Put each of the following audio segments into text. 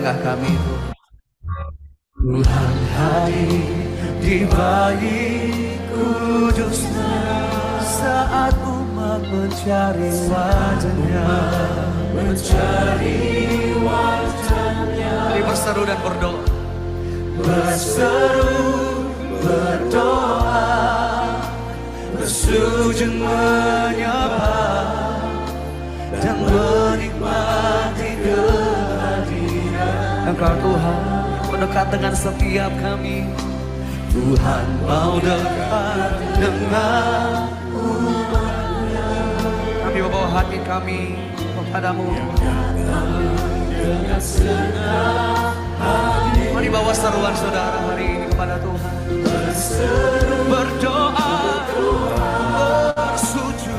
tengah kami. Tuhan hadir di bait kudusnya saat umat mencari wajahnya, Mari berseru dan berdoa, berdoa, bersujud menyapa dan menikmati kehadiran Engkau Tuhan, mendekat dengan setiap kami. Tuhan mau dekat dengan umatnya. Kami membawa hati kami kepadamu. Mari bawa seruan saudara hari ini kepada Tuhan. Berdoa, bersujud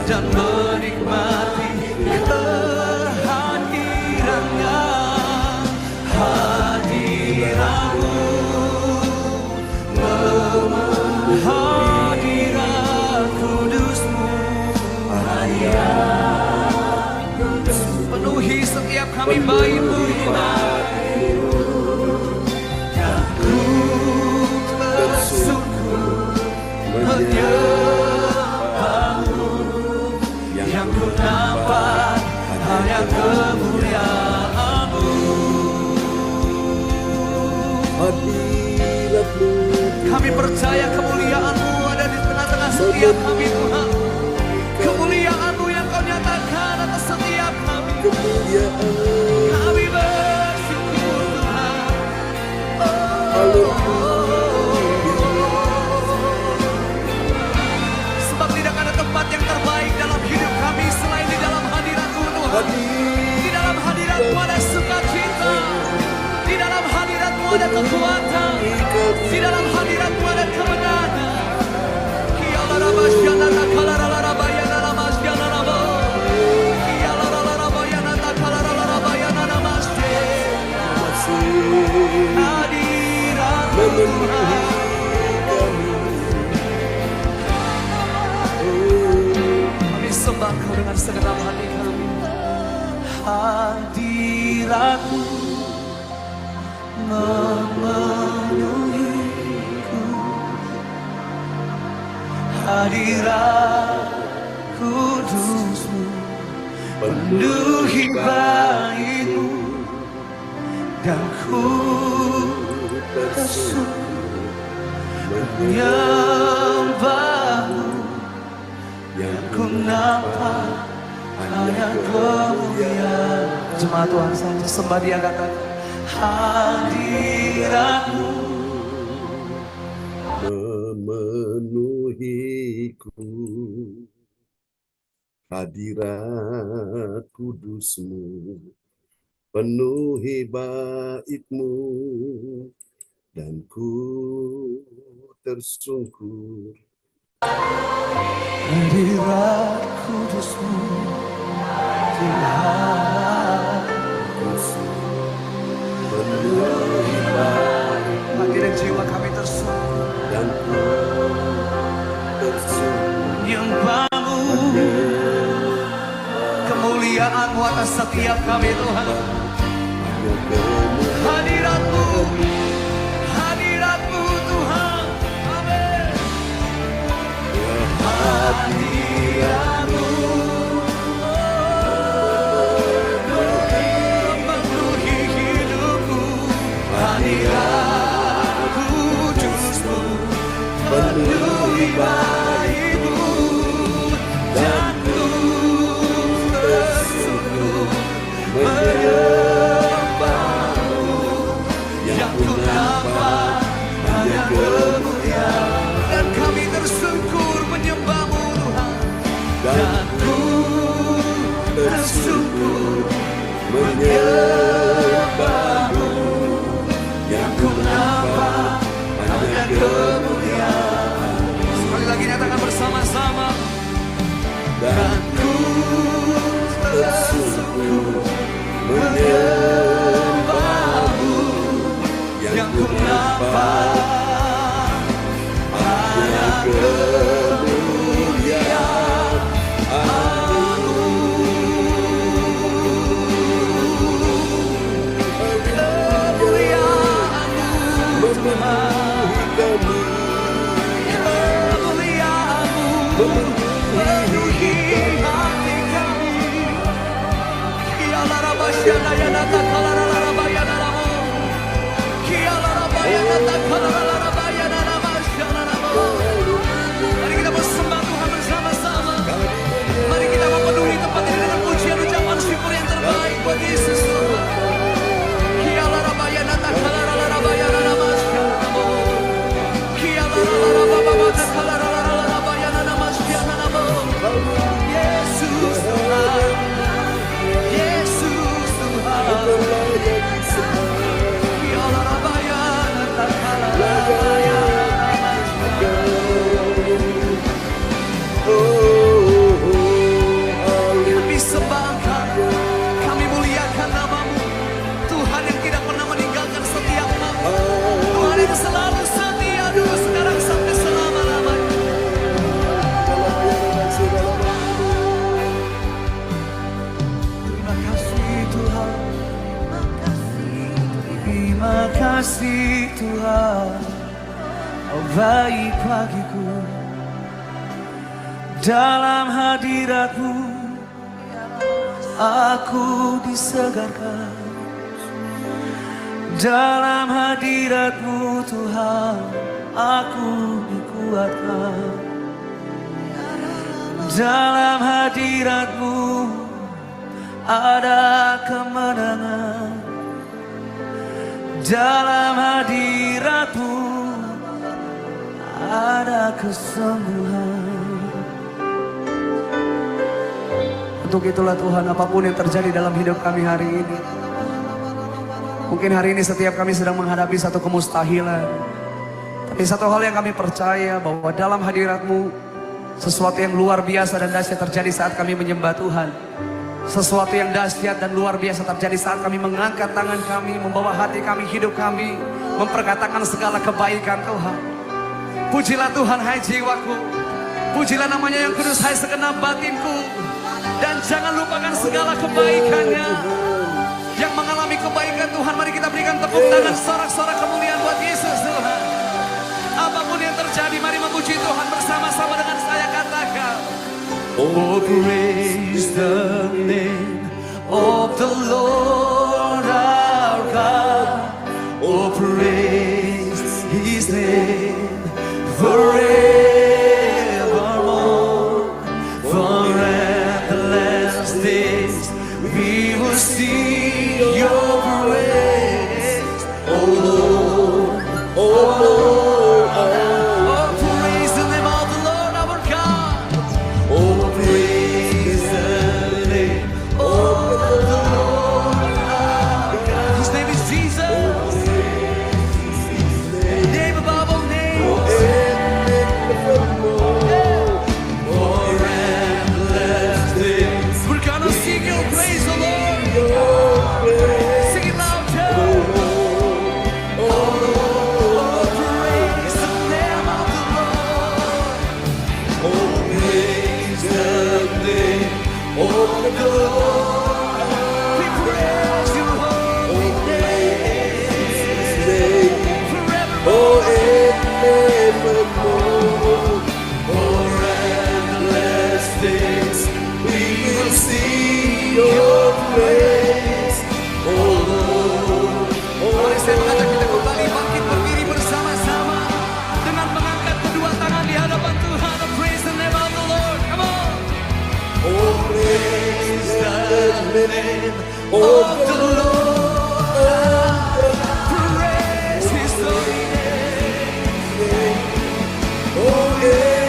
dan menikmati kehadirannya, hadiratmu, hadirat kudusmu, penuhi setiap kami baik-Mu Tuhan. Ku bersungguh menyembah-Mu, yang ku nampak hanya kemuliaan-Mu. Kami percaya kemuliaan-Mu ada di tengah-tengah setiap kami Tuhan. Kemuliaan-Mu yang Kau nyatakan atas setiap kami. Kami bersyukur Tuhan. Sebab tidak ada tempat yang terbaik dalam hidup kami selain di dalam hadirat-Mu Tuhan. Di dalam hadirat-Mu ada sukacita, di dalam hadirat-Mu ada kekuatan, di dalam hadirat-Mu ada kemenangan. Kami sembah Kau dengan segenap hati kami. Hadirat-Mu memenuhiku, hadirat kudus-Mu penuhi bait-Mu, dan ku bersyukur menyembah-Mu, yang ku nampak hanya kemuliaan. Jemaat Tuhan saja sembah Dia, katakan hadirat-Mu memenuhiku, hadirat kudus-Mu penuhi bait-Mu, dan ku tersungkur. Hadirat kudus-Mu Tuhan, penuhi bait, hati dan jiwa kami tersungkur dan ku tersungkur. Nyembah-Mu, kemuliaan-Mu atas setiap kami Tuhan. Hadirat-Mu, hadirat-Mu Tuhan. Amin. Hadirat-Mu memenuhi hidupku, hadirat kudus-Mu penuhi bait-Mu, dan ku bersungguh menyembah-Mu, yang ku nampak hanya kemuliaan. Dan kami tersungkur menyembah-Mu Tuhan, dan ku tersungkur menyembah-Mu, yang ku nampak hanya kemuliaan. Sekali lagi nyatakan bersama-sama, dan ku tersungkur menyembah-Mu, yang ku nampak hanya kemuliaan-Mu. Mari kita bersembah Tuhan bersama-sama. Mari kita memenuhi tempat ini dengan pujian ucapan syukur yang terbaik buat Yesus Tuhan. Yesus Tuhan, Yesus Tuhan. Kami sembahkan, kami muliakan namamu, Tuhan yang tidak pernah meninggalkan setiap hamba. Tuhan yang selalu setia dulu, sekarang sampai selama-lamanya. Terima kasih Tuhan, terima kasih Tuhan, Kau baik bagiku. Dalam hadirat-Mu aku disegarkan. Dalam hadirat-Mu Tuhan aku dikuatkan. Dalam hadirat-Mu ada kemenangan. Dalam hadirat-Mu ada kesembuhan. Untuk itulah Tuhan, apapun yang terjadi dalam hidup kami hari ini, mungkin hari ini setiap kami sedang menghadapi satu kemustahilan, tapi satu hal yang kami percaya, bahwa dalam hadirat-Mu sesuatu yang luar biasa dan dahsyat terjadi saat kami menyembah Tuhan. Sesuatu yang dahsyat dan luar biasa terjadi saat kami mengangkat tangan kami, membawa hati kami, hidup kami, memperkatakan segala kebaikan Tuhan. Pujilah Tuhan hai jiwaku, pujilah namanya yang kudus hai segenap batinku. Dan jangan lupakan segala kebaikannya. Yang mengalami kebaikan Tuhan, mari kita berikan tepuk tangan, sorak-sorak kemuliaan buat Yesus Tuhan. Apapun yang terjadi, mari memuji Tuhan bersama-sama dengan saya, katakan, oh, praise the name of the Lord our God. Oh, praise His name forevermore. Forever we will sing your praise, oh Lord, oh Lord, oh praise the name of the Lord our God, oh praise the name of the Lord our God. His name is Jesus, name above all names. We're gonna sing your praise, oh Lord. Sing it loud, Joe. Oh, praise the name of the Lord. Oh, praise the name of the Lord. We praise your holy name forevermore. For endless days we will sing your praise, oh Lord. Mari saya mengajak kita kembali bangkit berdiri bersama-sama dengan mengangkat kedua tangan di hadapan Tuhan. Praise the name of the Lord, come on. Oh, praise the name of the Lord. Praise His holy name. Oh yeah.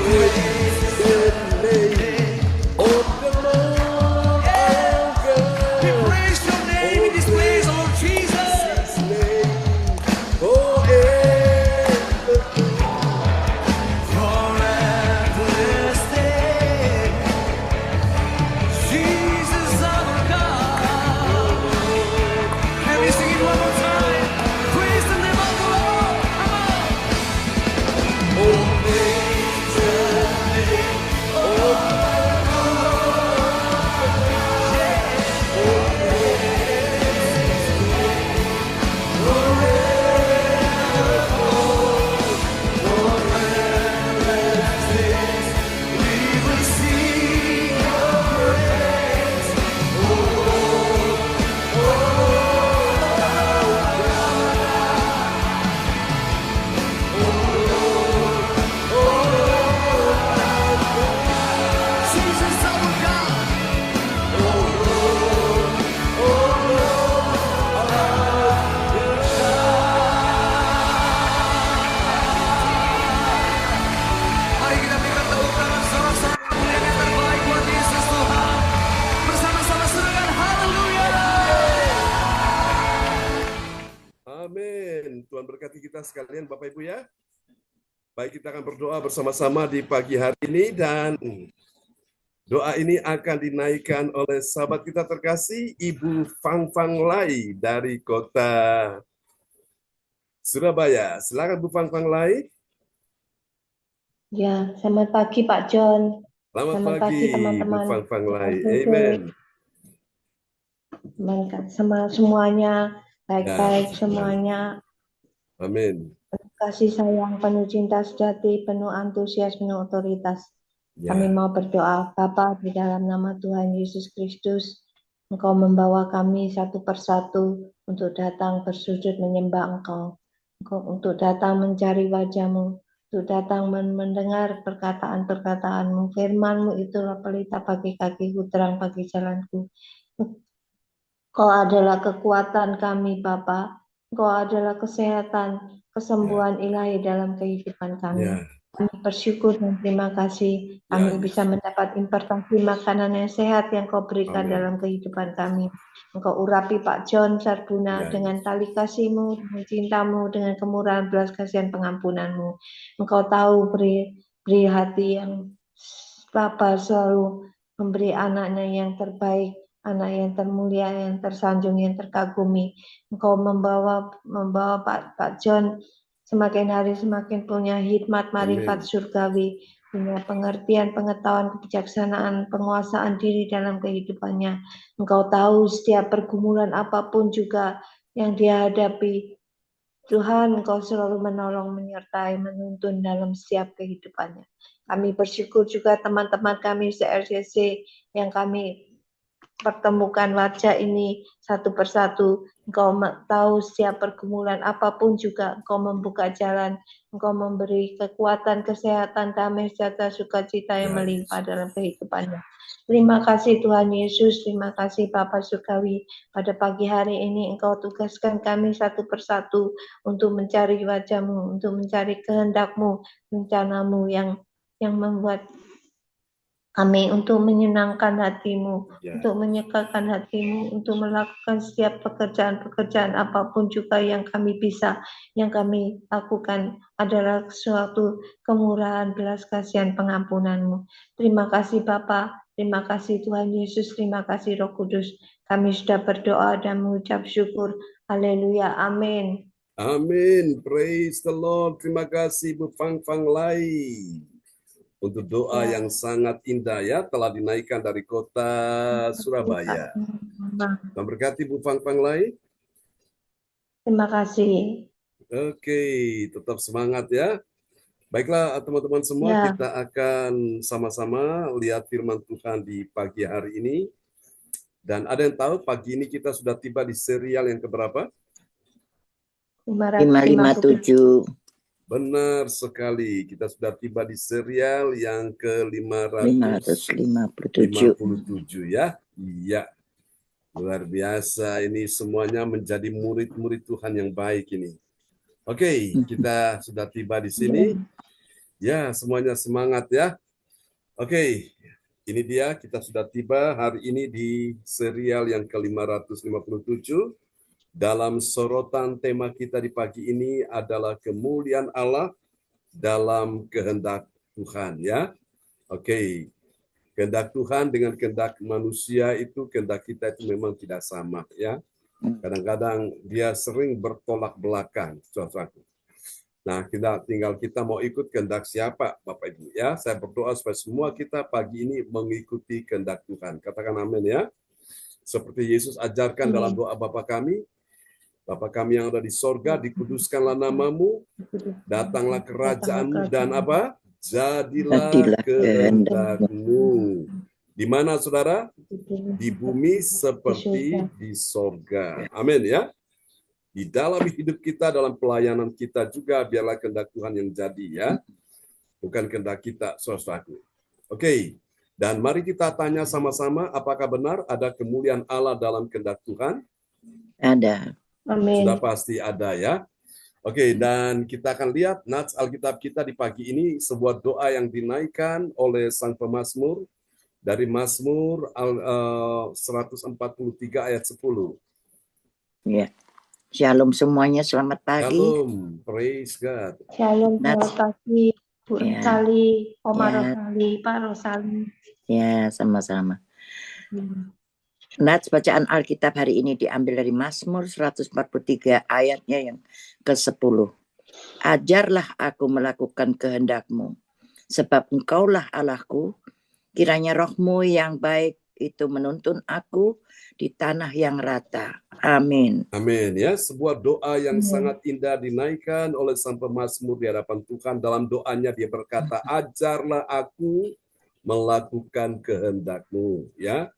Praise the name of the Lord. pagi kita sekalian Bapak Ibu ya. Baik, kita akan berdoa bersama-sama di pagi hari ini dan doa ini akan dinaikkan oleh sahabat kita terkasih Ibu Fang Fang Lai dari kota Surabaya. Silakan Bu Fang Fang Lai. Ya, selamat pagi Pak John. Selamat Selamat pagi pagi teman-teman. Bu Fang Fang Lai. Sore. Amen. Sama semuanya, Ya, baik-baik semuanya. Amin. Kasih sayang, penuh cinta sejati, penuh antusias, penuh otoritas. Ya. Kami mau berdoa, Bapa, di dalam nama Tuhan Yesus Kristus, Engkau membawa kami satu persatu untuk datang bersujud menyembah Engkau. Untuk datang mencari wajah-Mu, untuk datang mendengar perkataan-perkataan-Mu. Firman-Mu itulah pelita bagi kakiku, terang bagi jalanku. Engkau adalah kekuatan kami, Bapa. Engkau adalah kesehatan, kesembuhan ilahi dalam kehidupan kami. Ya. Kami bersyukur dan terima kasih kami bisa mendapat impartasi makanan yang sehat yang Kau berikan Amin. dalam kehidupan kami. Engkau urapi Pak John Sarbuna Ya. dengan tali kasih-Mu, dengan cinta-Mu, dengan kemurahan belas kasihan pengampunan-Mu. Engkau tahu beri hati yang Bapa selalu memberi anaknya yang terbaik, anak yang termulia, yang tersanjung, yang terkagumi. Engkau membawa Pak John semakin hari semakin punya hikmat marifat surgawi, punya pengertian, pengetahuan, kebijaksanaan, penguasaan diri dalam kehidupannya. Engkau tahu setiap pergumulan apapun juga yang dia hadapi, Tuhan, Engkau selalu menolong, menyertai, menuntun dalam setiap kehidupannya. Kami bersyukur juga teman-teman kami se-RCC yang kami pertemukan wajah ini satu persatu. Engkau tahu setiap pergumulan apapun juga Engkau membuka jalan, Engkau memberi kekuatan, kesehatan, damai, sejahtera, sukacita yang melimpah dalam kehidupannya. Terima kasih Tuhan Yesus, terima kasih Bapa Surgawi. Pada pagi hari ini Engkau tugaskan kami satu persatu untuk mencari wajah-Mu, untuk mencari kehendak-Mu, rencana-Mu yang membuat kami untuk menyenangkan hati-Mu, untuk menyekakan hati-Mu, untuk melakukan setiap pekerjaan-pekerjaan apapun juga yang kami bisa, yang kami lakukan adalah suatu kemurahan, belas kasihan, pengampunan-Mu. Terima kasih Bapa, terima kasih Tuhan Yesus, terima kasih Roh Kudus. Kami sudah berdoa dan mengucap syukur. Haleluya, amin. Amin, praise the Lord. Terima kasih Bu Fang Fang Lai untuk doa yang sangat indah ya, telah dinaikkan dari kota Surabaya. Tuhan berkati Bu Fang Fang Lai. Terima kasih. Oke, tetap semangat ya. Baiklah teman-teman semua, kita akan sama-sama lihat firman Tuhan di pagi hari ini. Dan ada yang tahu pagi ini kita sudah tiba di serial yang keberapa? 557. Benar sekali, kita sudah tiba di serial yang ke-557 ya. Iya, luar biasa, ini semuanya menjadi murid-murid Tuhan yang baik ini. Oke, kita sudah tiba di sini. Ya, semuanya semangat ya. Oke, ini dia, kita sudah tiba hari ini di serial yang ke-557. Dalam sorotan tema kita di pagi ini adalah kemuliaan Allah dalam kehendak Tuhan ya. Oke. Kehendak Tuhan dengan kehendak manusia itu, kehendak kita itu memang tidak sama ya. Kadang-kadang dia sering bertolak belakang, saudaraku. Nah, kita mau ikut kehendak siapa, Bapak Ibu ya. Saya berdoa supaya semua kita pagi ini mengikuti kehendak Tuhan. Katakan amin ya. Seperti Yesus ajarkan dalam doa Bapa kami, Bapa kami yang ada di sorga, dikuduskanlah namamu, datanglah kerajaanmu, dan apa? Jadilah kehendak-Mu. Di mana saudara? Di bumi seperti di sorga. Amin ya. Di dalam hidup kita, dalam pelayanan kita juga, biarlah kehendak Tuhan yang jadi ya. Bukan kehendak kita, saudaraku. Oke. Dan mari kita tanya sama-sama, apakah benar ada kemuliaan Allah dalam kehendak Tuhan? Ada. Amin. Sudah pasti ada ya. Oke, dan kita akan lihat nats Alkitab kita di pagi ini, sebuah doa yang dinaikkan oleh sang pemazmur dari Mazmur 143 ayat 10. Ya. Shalom semuanya, selamat pagi. Shalom, praise God. Shalom, Nats. selamat pagi, Bu Ya. Rosali, Oma Ya. Rosali, Pak Rosali. Ya, sama-sama. Nats, bacaan Alkitab hari ini diambil dari Mazmur 143 ayatnya yang ke-10. Ajarlah aku melakukan kehendak-Mu, sebab Engkaulah Allahku. Kiranya roh-Mu yang baik itu menuntun aku di tanah yang rata. Amin. Amin ya, sebuah doa yang sangat indah dinaikkan oleh sang pemazmur di hadapan Tuhan. Dalam doanya dia berkata, ajarlah aku melakukan kehendak-Mu, ya.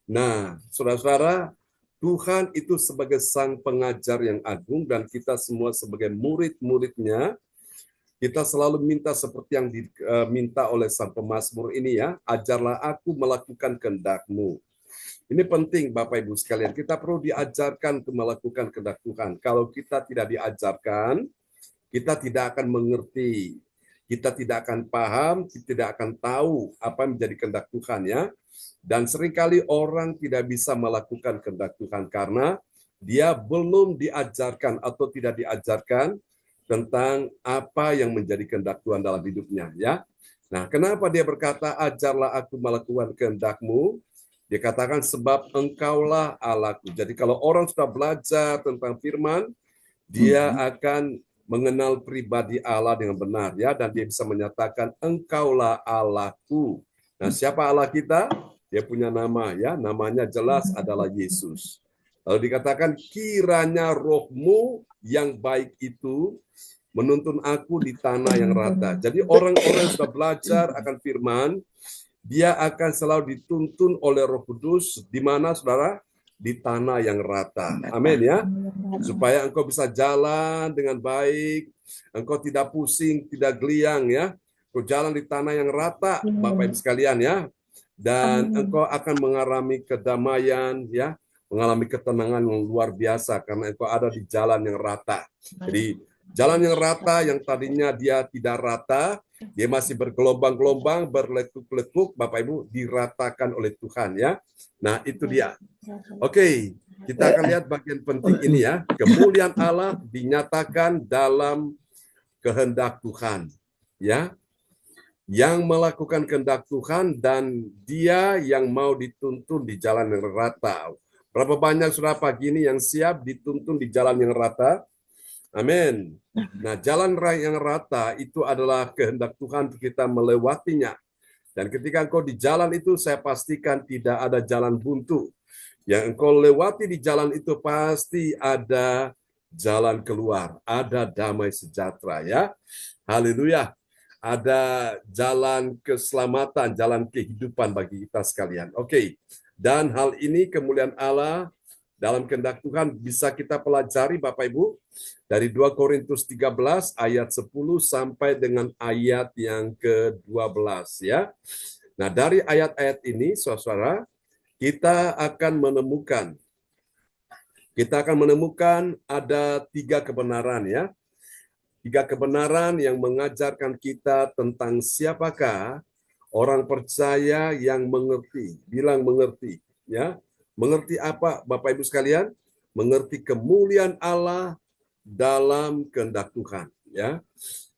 Nah, saudara-saudara, Tuhan itu sebagai sang pengajar yang agung dan kita semua sebagai murid-muridnya, kita selalu minta seperti yang diminta oleh sang pemazmur ini ya, ajarlah aku melakukan kehendak-Mu. Ini penting Bapak Ibu sekalian, kita perlu diajarkan untuk melakukan kehendak Tuhan. Kalau kita tidak diajarkan, kita tidak akan mengerti, kita tidak akan paham, kita tidak akan tahu apa yang menjadi kehendak Tuhan ya. Dan seringkali orang tidak bisa melakukan kehendak Tuhan karena dia belum diajarkan atau tidak diajarkan tentang apa yang menjadi kehendak Tuhan dalam hidupnya ya. Nah, kenapa dia berkata ajarlah aku melakukan kehendak-Mu? Dia katakan sebab Engkaulah Allahku. Jadi kalau orang sudah belajar tentang firman, dia akan mengenal pribadi Allah dengan benar ya, dan dia bisa menyatakan Engkaulah Allahku. Nah, siapa Allah kita? Dia punya nama ya, namanya jelas adalah Yesus. Lalu dikatakan kiranya roh-Mu yang baik itu menuntun aku di tanah yang rata. Jadi orang-orang yang sudah belajar akan firman, dia akan selalu dituntun oleh Roh Kudus di mana saudara? Di tanah yang rata. Amin ya. Supaya engkau bisa jalan dengan baik, engkau tidak pusing, tidak geliang ya. Engkau jalan di tanah yang rata, Bapak Ibu sekalian ya. Dan engkau akan mengalami kedamaian ya, mengalami ketenangan yang luar biasa karena engkau ada di jalan yang rata. Jadi jalan yang rata yang tadinya dia tidak rata, dia masih bergelombang-gelombang, berlekuk-lekuk, Bapak Ibu, diratakan oleh Tuhan ya. Nah, itu dia. Oke, kita akan lihat bagian penting ini ya. Kemuliaan Allah dinyatakan dalam kehendak Tuhan. Ya. Yang melakukan kehendak Tuhan dan dia yang mau dituntun di jalan yang rata. Berapa banyak saudara pagi ini yang siap dituntun di jalan yang rata? Amin. Nah, jalan yang rata itu adalah kehendak Tuhan untuk kita melewatinya. Dan ketika engkau di jalan itu, saya pastikan tidak ada jalan buntu. Yang engkau lewati di jalan itu pasti ada jalan keluar. Ada damai sejahtera ya. Haleluya. Ada jalan keselamatan, jalan kehidupan bagi kita sekalian. Oke. Dan hal ini kemuliaan Allah dalam kehendak Tuhan bisa kita pelajari Bapak Ibu dari 2 Korintus 13 ayat 10 sampai dengan ayat yang ke-12 ya. Nah, dari ayat-ayat ini saudara, kita akan menemukan ada 3 kebenaran ya. 3 kebenaran yang mengajarkan kita tentang siapakah orang percaya yang mengerti. Bilang mengerti ya. Mengerti apa Bapak Ibu sekalian? Mengerti kemuliaan Allah dalam kehendak Tuhan ya.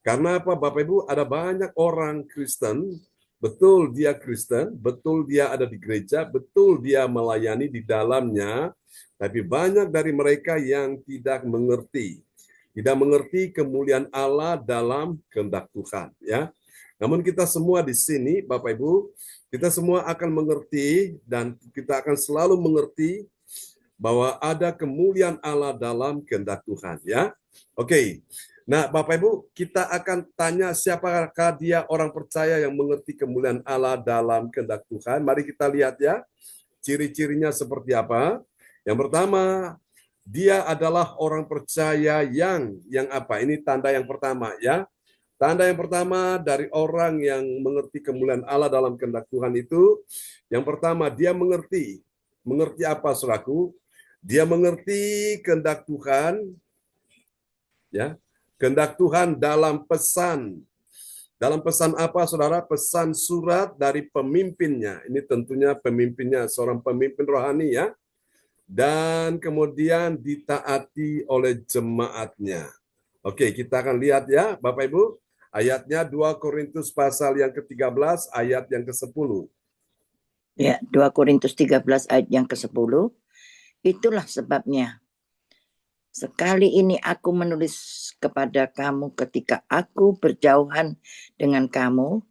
Karena apa Bapak Ibu? Ada banyak orang Kristen, betul dia Kristen, betul dia ada di gereja, betul dia melayani di dalamnya, tapi banyak dari mereka yang tidak mengerti kemuliaan Allah dalam kehendak Tuhan ya. Namun kita semua di sini Bapak Ibu, kita semua akan mengerti dan kita akan selalu mengerti bahwa ada kemuliaan Allah dalam kehendak Tuhan ya. Oke. Nah, Bapak Ibu, kita akan tanya siapakah dia orang percaya yang mengerti kemuliaan Allah dalam kehendak Tuhan. Mari kita lihat ya. Ciri-cirinya seperti apa? Yang pertama, dia adalah orang percaya yang apa? Ini tanda yang pertama ya. Tanda yang pertama dari orang yang mengerti kemuliaan Allah dalam kehendak Tuhan itu, yang pertama dia mengerti. Mengerti apa, saudaraku? Dia mengerti kehendak Tuhan, ya, kehendak Tuhan dalam pesan. Dalam pesan apa, saudara? Pesan surat dari pemimpinnya. Ini tentunya pemimpinnya, seorang pemimpin rohani ya. dan kemudian ditaati oleh jemaatnya. Oke, kita akan lihat ya, Bapak Ibu. Ayatnya 2 Korintus pasal yang ke-13 ayat yang ke-10. Ya, 2 Korintus 13 ayat yang ke-10. Itulah sebabnya sekali ini aku menulis kepada kamu ketika aku berjauhan dengan kamu,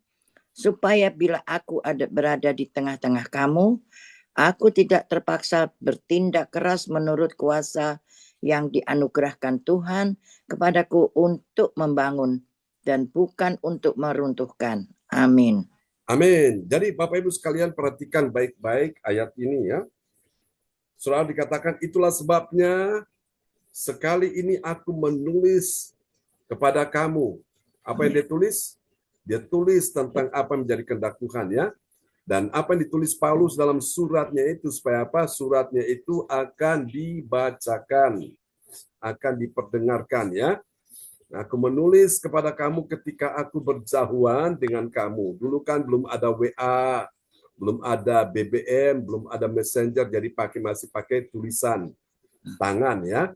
supaya bila aku berada di tengah-tengah kamu, aku tidak terpaksa bertindak keras menurut kuasa yang dianugerahkan Tuhan kepadaku untuk membangun dan bukan untuk meruntuhkan. Amin. Amin. Jadi Bapak Ibu sekalian perhatikan baik-baik ayat ini ya. Saudara dikatakan itulah sebabnya sekali ini aku menulis kepada kamu. Apa yang dia tulis? Dia tulis tentang apa yang menjadi kehendak Tuhan ya. Dan apa yang ditulis Paulus dalam suratnya itu supaya apa? Suratnya itu akan dibacakan, akan diperdengarkan ya. Aku menulis kepada kamu ketika aku berjauhan dengan kamu. Dulu kan belum ada WA, belum ada BBM, belum ada Messenger, jadi masih pakai tulisan tangan ya.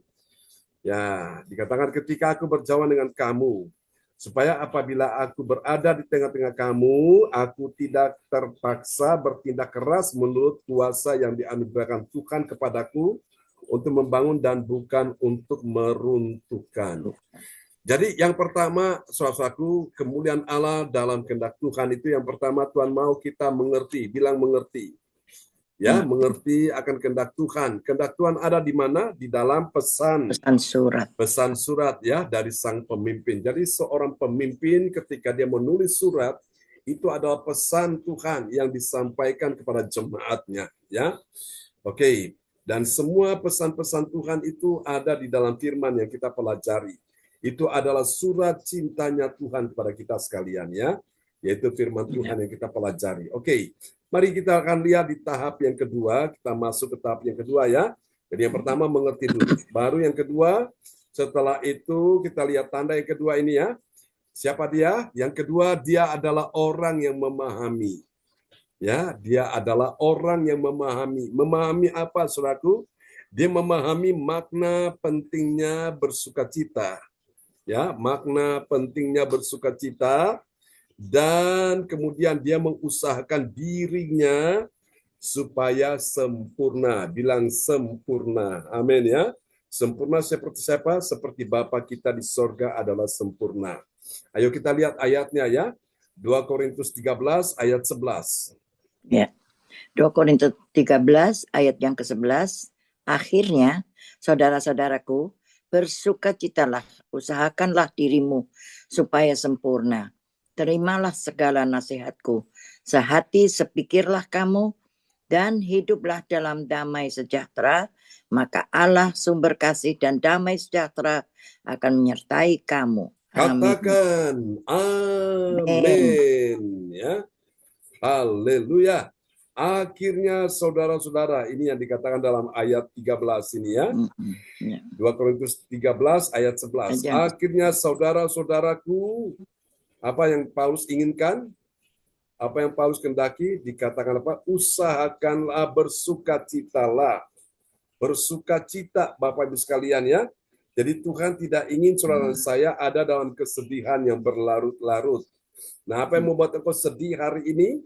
Ya, dikatakan ketika aku berjauhan dengan kamu, supaya apabila aku berada di tengah-tengah kamu, aku tidak terpaksa bertindak keras menurut kuasa yang dianugerahkan Tuhan kepadaku untuk membangun dan bukan untuk meruntuhkan. Jadi yang pertama, saudaraku, kemuliaan Allah dalam kehendak Tuhan itu yang pertama Tuhan mau kita mengerti, bilang mengerti. Ya, mengerti akan kehendak Tuhan. Kehendak Tuhan ada di mana? Di dalam pesan surat. Pesan surat ya dari sang pemimpin. Jadi seorang pemimpin ketika dia menulis surat itu adalah pesan Tuhan yang disampaikan kepada jemaatnya ya. Oke. Dan semua pesan-pesan Tuhan itu ada di dalam firman yang kita pelajari. Itu adalah surat cintanya Tuhan kepada kita sekalian ya. Yaitu firman Tuhan yang kita pelajari. Oke. Mari kita akan lihat di tahap yang kedua. Kita masuk ke tahap yang kedua ya. Jadi yang pertama mengerti dulu. Baru yang kedua, setelah itu kita lihat tanda yang kedua ini ya. Siapa dia? Yang kedua dia adalah orang yang memahami. Ya, dia adalah orang yang memahami. Memahami apa, saudaraku? Dia memahami makna pentingnya bersukacita. Ya, makna pentingnya bersukacita. Dan kemudian dia mengusahakan dirinya supaya sempurna. Bilang sempurna. Amin ya. Sempurna seperti siapa? Seperti Bapa kita di sorga adalah sempurna. Ayo kita lihat ayatnya ya. 2 Korintus 13 ayat 11. Ya. 2 Korintus 13 ayat yang ke-11. Akhirnya, saudara-saudaraku, bersukacitalah, usahakanlah dirimu supaya sempurna. Terimalah segala nasihatku. Sehati sepikirlah kamu dan hiduplah dalam damai sejahtera, maka Allah sumber kasih dan damai sejahtera akan menyertai kamu. Katakan amin. Ya. Haleluya. Akhirnya saudara-saudara, ini yang dikatakan dalam ayat 13 ini ya. 2 Korintus 13 ayat 11. Akhirnya saudara-saudaraku, apa yang Paulus inginkan? Apa yang Paulus kendaki? Dikatakan apa? Usahakanlah bersukacitalah. Bersukacita Bapak Ibu sekalian ya. Jadi Tuhan tidak ingin saudara saya ada dalam kesedihan yang berlarut-larut. Nah, apa yang membuat engkau sedih hari ini?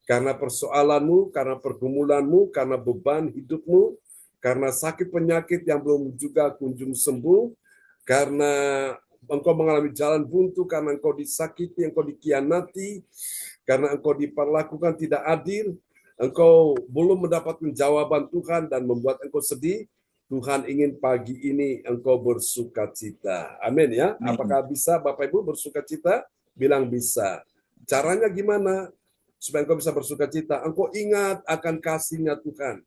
Karena persoalanmu, karena pergumulanmu, karena beban hidupmu, karena sakit penyakit yang belum juga kunjung sembuh, karena engkau mengalami jalan buntu, karena engkau disakiti, engkau dikhianati, karena engkau diperlakukan tidak adil, engkau belum mendapatkan jawaban Tuhan dan membuat engkau sedih. Tuhan ingin pagi ini engkau bersukacita. Amin ya. Apakah bisa Bapak Ibu bersukacita? Bilang bisa. Caranya gimana? Supaya engkau bisa bersukacita. Engkau ingat akan kasih-Nya Tuhan.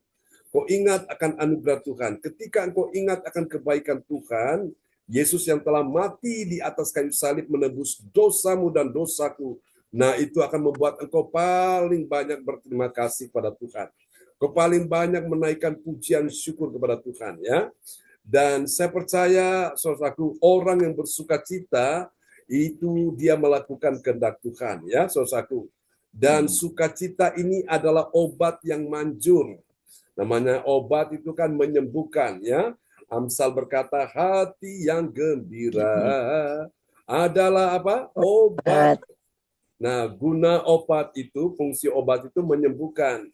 Engkau ingat akan anugerah Tuhan. Ketika engkau ingat akan kebaikan Tuhan, Yesus yang telah mati di atas kayu salib menebus dosamu dan dosaku. Nah, itu akan membuat engkau paling banyak berterima kasih pada Tuhan. Engkau paling banyak menaikkan pujian syukur kepada Tuhan ya. Dan saya percaya saudaraku, orang yang bersukacita itu dia melakukan kehendak Tuhan ya saudaraku. Dan sukacita ini adalah obat yang manjur. Namanya obat itu kan menyembuhkan, ya. Amsal berkata hati yang gembira adalah apa? Obat. Nah, guna obat itu, fungsi obat itu menyembuhkan.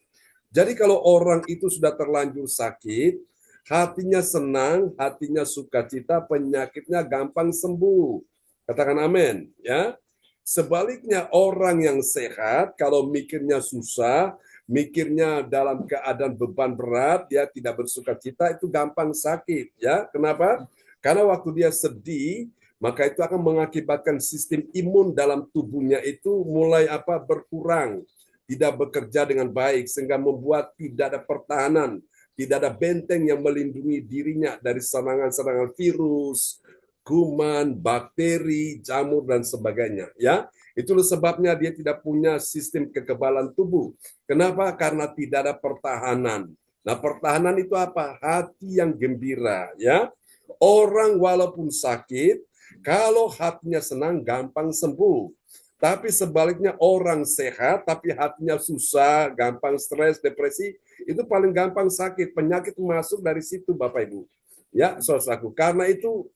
Jadi kalau orang itu sudah terlanjur sakit, hatinya senang, hatinya sukacita, penyakitnya gampang sembuh. Katakan amin, ya. Sebaliknya orang yang sehat, kalau mikirnya susah, mikirnya dalam keadaan beban berat, dia tidak bersukacita, itu gampang sakit, ya. Kenapa? Karena waktu dia sedih, maka itu akan mengakibatkan sistem imun dalam tubuhnya itu mulai berkurang, tidak bekerja dengan baik, sehingga membuat tidak ada pertahanan, tidak ada benteng yang melindungi dirinya dari serangan-serangan virus, kuman, bakteri, jamur, dan sebagainya. Ya, itulah sebabnya dia tidak punya sistem kekebalan tubuh. Kenapa? Karena tidak ada pertahanan. Nah, pertahanan itu apa? Hati yang gembira. Ya, orang walaupun sakit, kalau hatinya senang, gampang sembuh. Tapi sebaliknya orang sehat, tapi hatinya susah, gampang stres, depresi, itu paling gampang sakit. Penyakit masuk dari situ, Bapak Ibu. Ya, saudaraku. Karena itu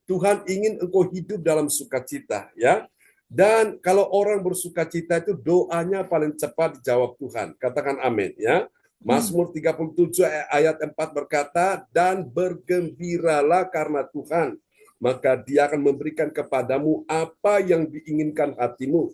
Tuhan ingin engkau hidup dalam sukacita. Ya. Dan kalau orang bersukacita itu doanya paling cepat dijawab Tuhan. Katakan amin. Ya. Mazmur 37 ayat 4 berkata, dan bergembiralah karena Tuhan, maka dia akan memberikan kepadamu apa yang diinginkan hatimu.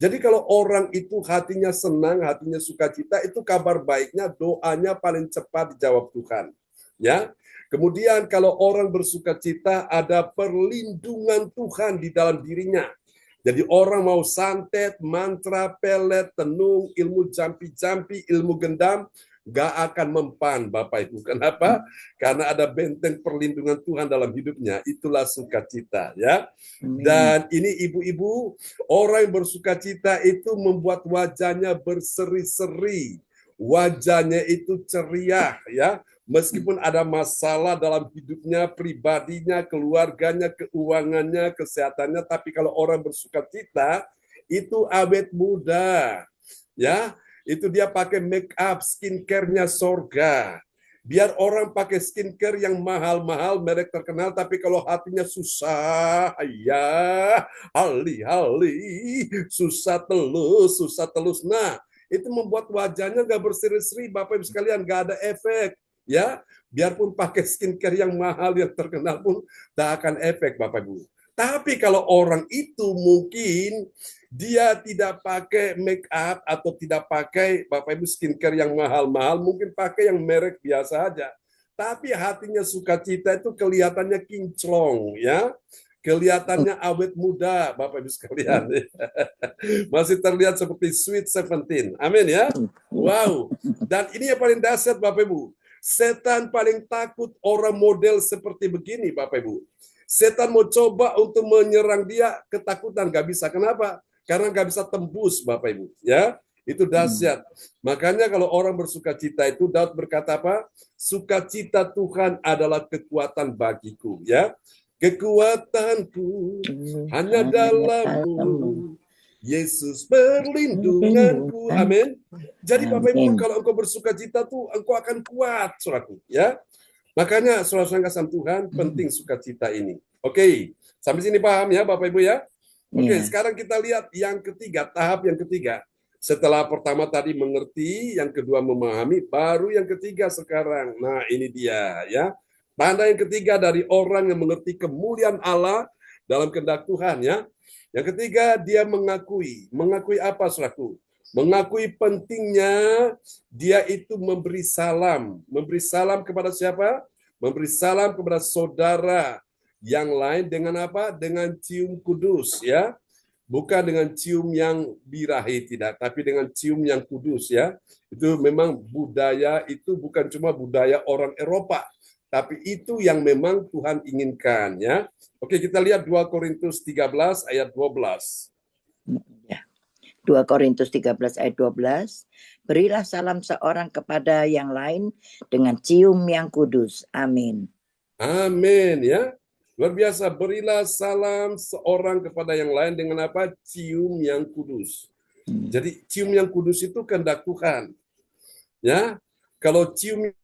Jadi kalau orang itu hatinya senang, hatinya sukacita, itu kabar baiknya, doanya paling cepat dijawab Tuhan. Ya. Kemudian kalau orang bersukacita, ada perlindungan Tuhan di dalam dirinya. Jadi orang mau santet, mantra, pelet, tenung, ilmu jampi-jampi, ilmu gendam, gak akan mempan, Bapak Ibu. Kenapa? Karena ada benteng perlindungan Tuhan dalam hidupnya. Itulah sukacita, ya. Dan ini ibu-ibu, orang yang bersukacita itu membuat wajahnya berseri-seri. Wajahnya itu ceria, ya. Meskipun ada masalah dalam hidupnya, pribadinya, keluarganya, keuangannya, kesehatannya, tapi kalau orang bersukacita, itu awet muda. Ya, itu dia pakai make up, skincare-nya sorga. Biar orang pakai skincare yang mahal-mahal, merek terkenal, tapi kalau hatinya susah, ya, hali-hali, susah telus. Nah, itu membuat wajahnya nggak berseri-seri, Bapak Ibu sekalian, nggak ada efek. Ya, biarpun pakai skincare yang mahal, yang terkenal pun tak akan efek, Bapak Ibu. Tapi kalau orang itu mungkin dia tidak pakai make up atau tidak pakai Bapak Ibu skincare yang mahal-mahal, mungkin pakai yang merek biasa aja. Tapi hatinya sukacita itu kelihatannya kinclong, ya. Kelihatannya awet muda, Bapak Ibu sekalian. Masih terlihat seperti Sweet 17. Amin ya. Wow. Dan ini yang paling dahsyat, Bapak Ibu. Setan paling takut orang model seperti begini, Bapak Ibu. Setan mau coba untuk menyerang dia, ketakutan, nggak bisa. Kenapa? Karena nggak bisa tembus, Bapak Ibu. Ya, itu dahsyat. Makanya kalau orang bersukacita itu, Daud berkata apa? Sukacita Tuhan adalah kekuatan bagiku. Ya, kekuatanku hanya dalam-Mu. Yesus perlindunganku. Amin. Jadi Bapak Ibu, kalau engkau bersukacita tuh engkau akan kuat, saudaraku, ya. Makanya saudara kasih Tuhan penting sukacita ini. Oke, sampai sini paham ya Bapak Ibu ya? Oke, sekarang kita lihat yang ketiga, tahap yang ketiga. Setelah pertama tadi mengerti, yang kedua memahami, baru yang ketiga sekarang. Nah, ini dia ya. Tanda yang ketiga dari orang yang mengerti kemuliaan Allah dalam kehendak Tuhan ya. Yang ketiga, dia mengakui. Mengakui apa, saudaraku? Mengakui pentingnya dia itu memberi salam. Memberi salam kepada siapa? Memberi salam kepada saudara yang lain dengan apa? Dengan cium kudus, ya. Bukan dengan cium yang birahi, tidak. Tapi dengan cium yang kudus, ya. Itu memang budaya, itu bukan cuma budaya orang Eropa. Tapi itu yang memang Tuhan inginkan, ya. Oke, kita lihat 2 Korintus 13 ayat 12. 2 Korintus 13 ayat 12. Berilah salam seorang kepada yang lain dengan cium yang kudus. Amin. Amin, ya. Luar biasa, berilah salam seorang kepada yang lain dengan apa? Cium yang kudus. Jadi cium yang kudus itu kehendak Tuhan. Ya. Kalau cium